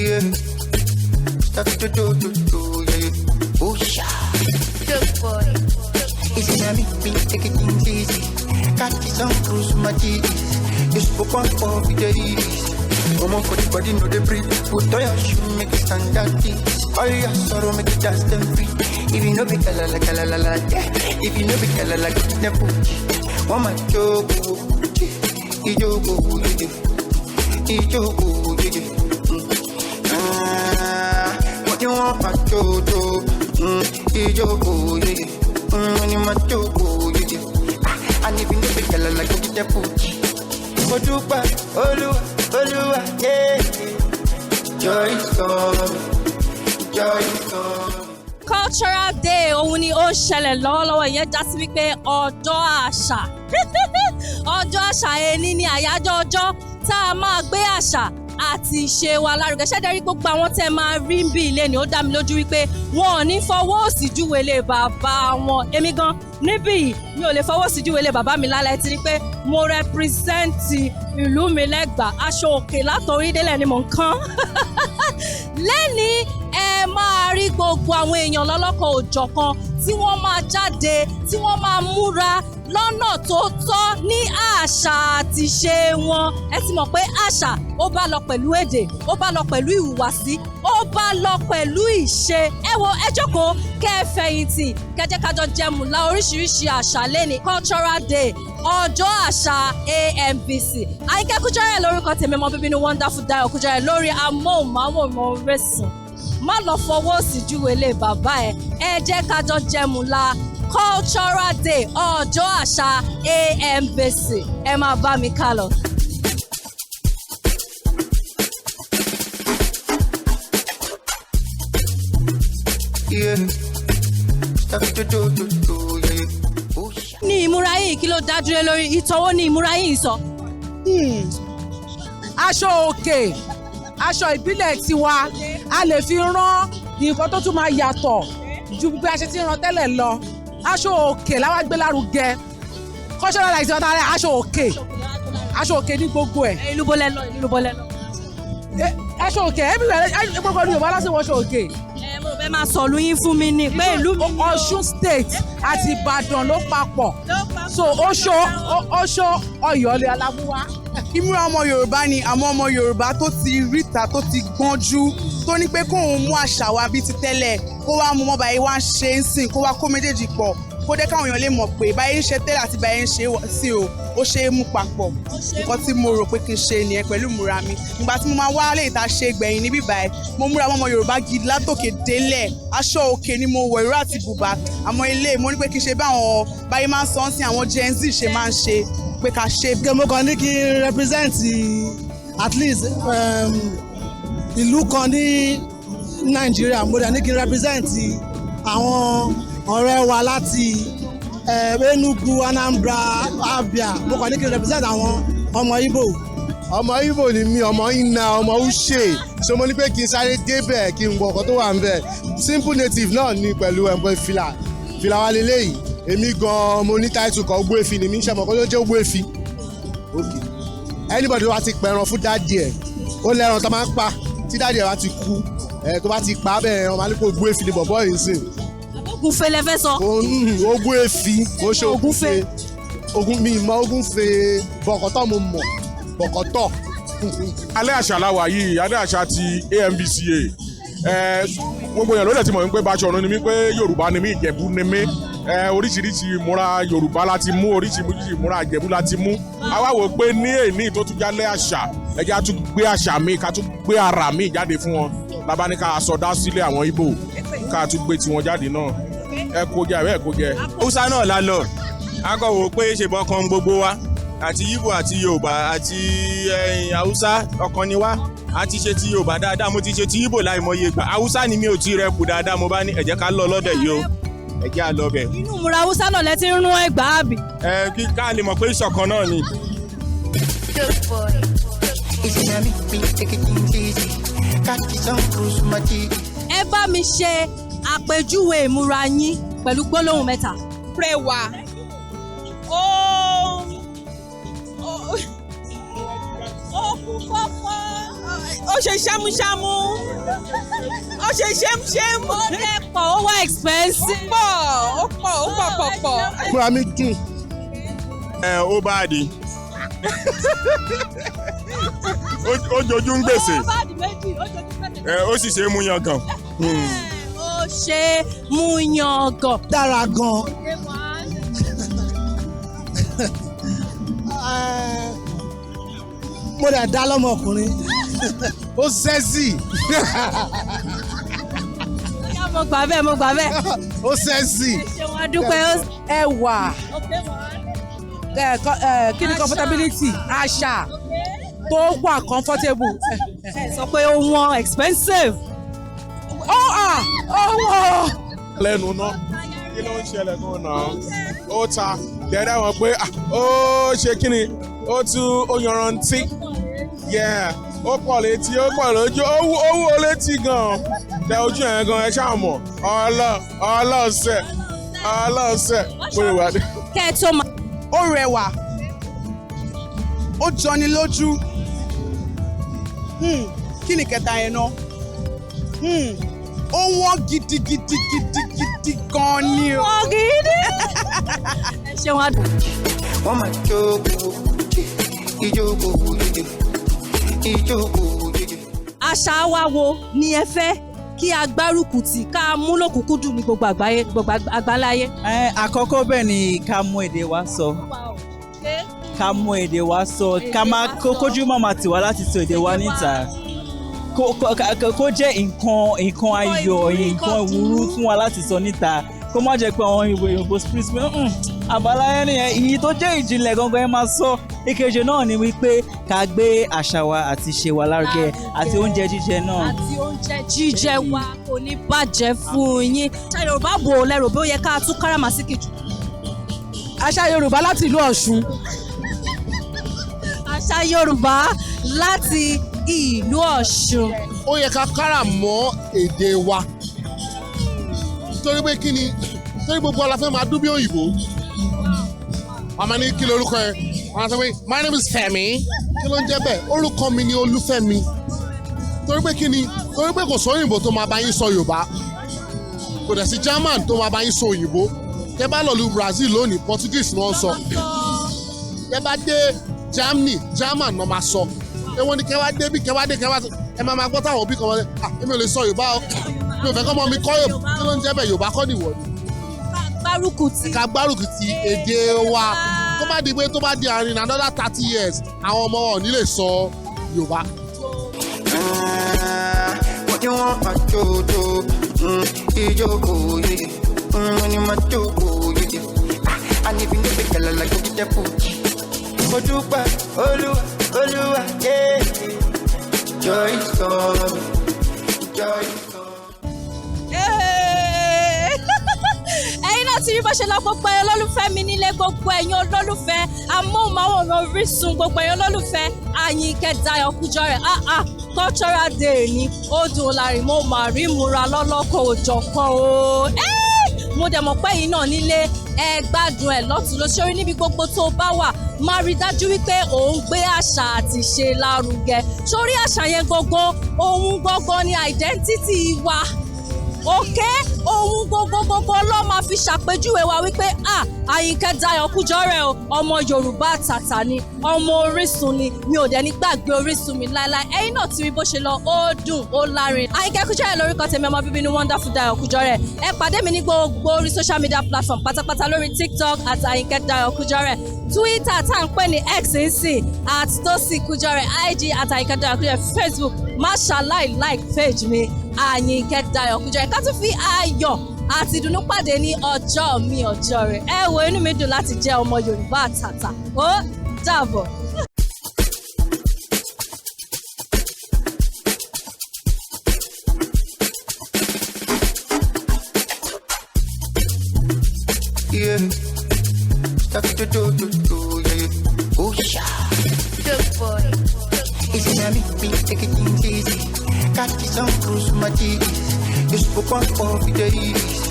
Yeah. Stop to do, yeah. Oh, Good boy. easy now me take it things easy. Got this on cruise my titties. You spoke on for videos. Come on for the body, no the breathe. Put on your shoe, make it stand that deep. All your sorrow, make it dance them free. If you know be kala la, yeah. If you know be kala la, get the booty. One my joke, ijogo, what you want my jojo, ijogo, when you my jogo, and if you know be kala la, get the booty. Odupa, Olua, yeah. Joy is coming, joy is coming. Cultural Day òun ni ó ń ṣẹlẹ̀ lọ́wọ́lọ́wọ́ ìyẹn já sí wípé ọjọ́ àṣà ọjọ́ àṣà ẹni ní àyájọ́ ọjọ́ tá a máa gbé àṣà àti ìṣe wa lárugẹ ṣẹ́dẹ̀rí gbogbo àwọn tẹ́ máa rí ń bí ilé ni ó dá mi lójú wípé wọn ò ní fọwọ́ òsì júwèlé bàbá wọn èmi gan níbí yìí mi ò lè fọwọ́ òsì júwèlé bàbá mi lálẹ́ tí rí pé mo rẹpírẹsẹ́ǹtì ìlú mi lẹ́gbàá aṣọ òkè látọrí délẹ̀ ni mò ń kán lẹ́ni ẹ máa rí gbogbo àwọn èèyàn lọ́lọ́kọ̀ òjọ̀kan tí wọ́n máa jáde tí wọ́n máa múra lọ́nà tó tọ́ ní àṣà àti ṣe wọn ẹ ti mọ̀ pé àṣà ó bá lọ pẹ̀lú èdè ó bá lọ pẹ̀lú ìhùwàsí ó bá lọ pẹ̀lú ìṣe ẹ wo ẹ jókòó kẹ́ ẹ fẹ̀yìntì kẹjẹ́ kájọ jẹmùlá oríṣiríṣi àṣà lẹ́ni Cultural Day ọjọ́ àṣà AMVC Àyìnkẹ́ Kújọrẹ́ lórúkọ tèmi ọmọ bíbí ní Wonderful Dayo Kújọrẹ́ lórí amóhùnmáwòrán Orisun má lọ fọwọ́ sí júwèlé bàbá ẹ jẹ́ kájọ jẹmùlá Cultural Day ọjọ́ àṣà AMVC ẹ máa bá mi ká lọ. ní ìmúra yìí kí ló dájú lé lórí ìtọ́wọ́ ní ìmúra yìí sọ. aṣọ òkè aṣọ ìbílẹ̀ tiwa a lè fi rán nǹkan tó tún máa yàtọ̀ ju bí a ṣe ti rán tẹ́lẹ̀ lọ aṣọ òkè làwa gbé lárugẹ cultural life ọ̀tá rẹ̀ aṣọ òkè ní gbogbo ẹ̀. ìlú bọ́lẹ̀ lọ. aṣọ òkè ẹbí rẹ̀ gbogbo ní Yorùbá lásìkò aṣọ òkè. mo rò bẹ́ẹ̀ máa sọ̀lú yín fún mi ní pé ìlú mi. Ọ̀ṣun state àti Ìbàdàn ló papọ̀ so Ọ̀ṣọ́ Ọ̀yọ́ lè alábúwá. ìmúra ọmọ Yorùbá ni àmọ́ ọmọ Yorùbá tó ti ríta tó ti gbọ́njú tó ní pé kóun mú àṣà wa bíi ti tẹ́lẹ̀ kó wá mú mọ́ba yìí wá ń ṣe ń sìn kó wá kó méjèèjì pọ̀ kó dé káwọn èèyàn lè mọ̀ pé báyìí ń ṣe tẹ́lẹ̀ àti báyìí ń ṣe sí o ó ṣe é mú papọ̀ nǹkan tí mo rò pé kí n ṣe nìyẹn pẹ̀lú ìmúra mi nígbà tí mo máa wá lè ta ṣe gbẹ̀yìn níbí báyìí mo múra ọmọ Yorùbá gidi látòkè délẹ̀ aṣọ òkè ni mo wọ̀ ìró àti bùbá àmọ́ ilé mo ní pé kí n ṣe báwọn báyìí máa ń sọ sí àwọn Gen Z ṣe máa ń ṣe pé ká ṣe. mo kàn ní kí n represent at least ìlú kan ní Nàìjíríà mo dẹ̀ ní kí n represent àwọn ọ̀rẹ́ wa láti Enugu, Anambra, Abia mo kàn ní kí n represent àwọn ọmọ Igbo. ọmọ Igbo ni mí ọmọ Inna ọmọ Uche so mo ní pé kí n sáré débẹ̀ kí n wọ ọkọ̀ tó wà ń bẹ̀ simple native náà ní pẹ̀lú ẹ̀mbọ̀ fìlà wa lélẹ́yìí èmi gan-an mo ní táìtù kan Ogbuefi ni mi ń ṣàmọ̀ kó ló jẹ́ Ogbuefi anybody wa ti pẹ̀ràn fún dáàdì ẹ̀ ó lẹ́ran tó máa ń pa tí dáàdì ẹ̀ bá ti kú tó bá ti pa bẹ́ẹ̀ wọ́n máa ní kó Ogbuefi ni bọ̀bọ́ yìí sìn. Ògúnfe lẹ fẹ́ sọ. Ogbuefi mo ṣe Ògúnfe mi mọ Ògúnfe bọ̀kọ̀tọ̀ mo mọ̀ bọ̀kọ̀tọ̀. alẹ́ àṣà làwà yìí alẹ́ àṣà ti AMVCA gbogbo èèyàn ló dẹ̀ ti mọ̀ wípé Báṣọ̀run ni mí pé Yorùbá ni mí Ìjẹ̀bú ni mí oríṣiríṣi ìmúra Yorùbá láti mú oríṣiríṣi ìmúra Ìjẹ̀bú láti mú àwa wò pé ní èní tó tún jálẹ̀ àṣà ẹ̀jẹ̀ á tún gbé àṣà mi ká tún gbé ara mi jáde fún wọn labá ní ká sọdá sílé àwọn Ìgbò ká tún gbé tiwọn jáde náà ẹ kó jẹ ẹ kó jẹ. Hausa náà la lọ a kò wò pé ṣe bọ́ kan gbogbo wa àti Ìgbò àti Yorùbá àti Hausa ọ̀kan ni wá a ti ṣe ti Yorùbá dáadáa mo ti ṣe ti Ìgbò láìmọye gbà Hausa ni mi ò ti rẹpù dáadáa mo bá ní ẹ jẹ́ ká lọ lọ́dẹ̀ yìí o ẹ jẹ́ à lọ bẹ̀. inú ìmúra Hausa náà lẹ ti ń rún Ẹ̀gbá àbí. kí ká lè mọ̀ pé ìṣọ̀kan náà ni. Good boy. ẹ bá mi ṣe àpèjúwe ìmúra yín pẹ̀lú gbólóhùn mẹ́ta. Rẹwà ó kú fọ́fọ́ ó ṣe ṣámúṣámú ó ṣe ṣémṣém. ó dẹ́pọ̀ ó wá expensive. ó pọ̀. múra mi dùn. ó bá a di ó jojú ń gbèsè ó bá di méjì ó jojú gbèsè. ó sì ṣe é mú yan gan. ó ṣe é mú yangàn. dára gan. mo dẹ̀ dá lọ́mọkùnrin. ó sẹ́sì. mo gbà bẹ́ẹ̀. ó sẹ́sì. ṣé wàá dúpẹ́ ẹwà kí ni comfortability àṣà tó wà comfortable. sọ pé ó wọ́n expensive. lẹ́nu náà kí ló ń ṣẹlẹ̀ gan náà ó ta dẹ́rẹ́ wọn pé ó ṣe kí ni ó tún ó yanrantí ó pọ̀ létí ó pọ̀ lójú ó wú ó létí gan tẹ ojú yẹn gan ẹ ṣáà mọ̀ ọlọ́ọ̀sẹ̀ pé wà dé. kẹ́ ẹ tó máa. ó rẹwà ó jọni lójú kí ni kẹta yẹn náà ó wọ́n gidigidi gan ni o. wọ́n gidi. ẹ ṣe wọn dùn. wọ́n máa jókòó ìjókòó yéye. àṣà wa wo ni ẹ fẹ́ kí a gbárùkù tì ká mú lòkùnkúndùn ní gbogbo àgbáyé gbogbo àgbáláyé. àkọ́kọ́ bẹ́ẹ̀ ni ká mú èdè wa sọ ká má kójú mọ́ máa tì wá láti sọ èdè wa níta kó jẹ́ nǹkan ayọ̀ nǹkan ìwúrú fún wa láti sọ níta kó má jẹ́ pé àwọn ìwé òyìnbó spirit pé àbáláyé nìyẹn ìyí tó jẹ́ ìjìnlẹ̀ gangan ẹ máa sọ. ìkejì náà ni wípé ká gbé àṣà wa àti ìṣe wa lárugẹ àti oúnjẹ jíjẹ náà. àti oúnjẹ jíjẹ wa kò ní bàjẹ́ fún yín. àṣà Yorùbá bò lẹ́rù bí ó yẹ ká tún káràmásìkì jù. àṣà Yorùbá láti ìlú Ọ̀ṣun. àṣà Yorùbá láti ìlú Ọ̀ṣun. ó yẹ ká kára mọ́ èdè wa torí pé kí ni torí gbogbo ọlá fẹ́ máa dún bí òyìnbó. àmọ́ ní kí lorúkọ ẹ wọ́n á sọ pé my name is Fẹ́mi kí ló ń jẹ́ bẹ́ẹ̀ orúkọ mi ni Olúfẹ́mi torí pé kí ni torí pé kò sọ òyìnbó tó máa bá yín sọ Yorùbá kò dẹ̀ sí German tó máa bá yín sọ òyìnbó tẹ́ bá lọ lu Brazil lónìí Portuguese ni wọ́n ń sọ tẹ́ bá dé Germany German náà máa sọ èwo ni kẹwàá dé bí kẹwàá dé kẹwàá ẹ máa gbọ́ táwọn òbí kan wọlé èmi ò lè sọ Yorùbá o mi ò fẹ́ kọ́ mọ mi kọ́ Yorùbá kí ló ń jẹ́ bẹ́ẹ̀ Yorùbá kọ́ nìwọ ni. ká gbárùkù ti èdè wa tó bá di pé tó bá di àárín another 30 years àwọn ọmọ wọn ò ní lè sọ Yorùbá. wọ́n ní wọ́n máa jòjò ìjókòó yéye wọ́n ní máa jókòó yéye àníbi ní pé kẹlẹ́ la gbé jẹ́ fújì mo dúpẹ́ Olúwa yéye joy is coming joy is coming. ẹ̀yin náà ti rí bó ṣe lọ gbogbo ẹ̀yin olólùfẹ́ mi nílé gbogbo ẹ̀yin olólùfẹ́ amóhùnmáwòrán Orísun gbogbo ẹ̀yin olólùfẹ́ Àyìnkẹ́ Dayọ̀ Kújọrẹ̀ cultural day ni ó dùn láàrin mo máa rí ìmúra lọ́lọ́kọ̀ òjọ̀kan o mo dẹ̀ mọ̀ pé yìí náà nílé ẹ gbádùn ẹ̀ lọ́tún lóṣòrí níbi gbogbo tó bá wà máa rí dájú wípé òun gbé àṣà àti ìṣe lárugẹ sórí àṣà yẹn gbogbo ohun gbogbo ni identity wa òkè ohun gbogbo ló máa fi ṣàpèjúwe wa wípé Àyìnkẹ́ Dayọ̀ Kújọrẹ̀ o ọmọ Yorùbá àtàtà ni ọmọ Orísun ni mi ò dẹ̀ ní gbàgbé Orísun mi láéláé ẹ̀yin náà ti rí bó ṣe lọ ó dùn ó lárin. Àyìnkẹ́ Kújọrẹ̀ lórúkọ tèmi ọmọ bíbí ní Wonderful Dayọ̀ Kújọrẹ̀ ẹ pàdé mi ní gbogbo orí social media platform pátápátá lórí TikTok àti Àyìnkẹ́ Dayọ̀ Kújọrẹ̀ Twitter tá à ń pè ní X nsìn @Tosi Kújọrẹ̀ IG @Àyìnkẹ́ Dayọ̀ Kújọrẹ̀ Facebook má ṣàláì like page mi Àyìnkẹ́ Dayọ̀ Kújọrẹ̀ ká tún fi ayọ̀ àti ìdùnnú pàdé ní ọjọ́ mi ọjọ́ rẹ̀ ẹ wo inú mi dùn láti jẹ́ ọmọ Yorùbá àtàtà ó dàbọ̀. Yeah, oh yeah. Good boy. Easy na me take it easy. Catch some cruise my cheese. You spoke on for the days.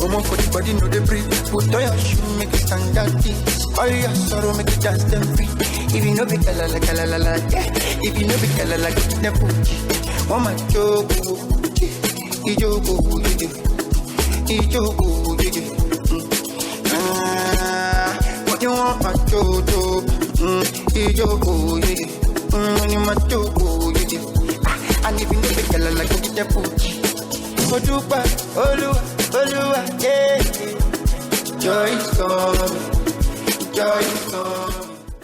Come on for the body, no they breathe. Put on your shoe, make it stand at this. All your sorrow, make it dance them free. If you know be kalala, kalala, yeah. If you know be kalala, get the booty. Oh my jogo, ijogo, ijogo, what you want, my jojo, ijogo, my jogo, and if you know be kalala, get the booty. Odupa, Olua, yeah. Joy is coming, joy is coming.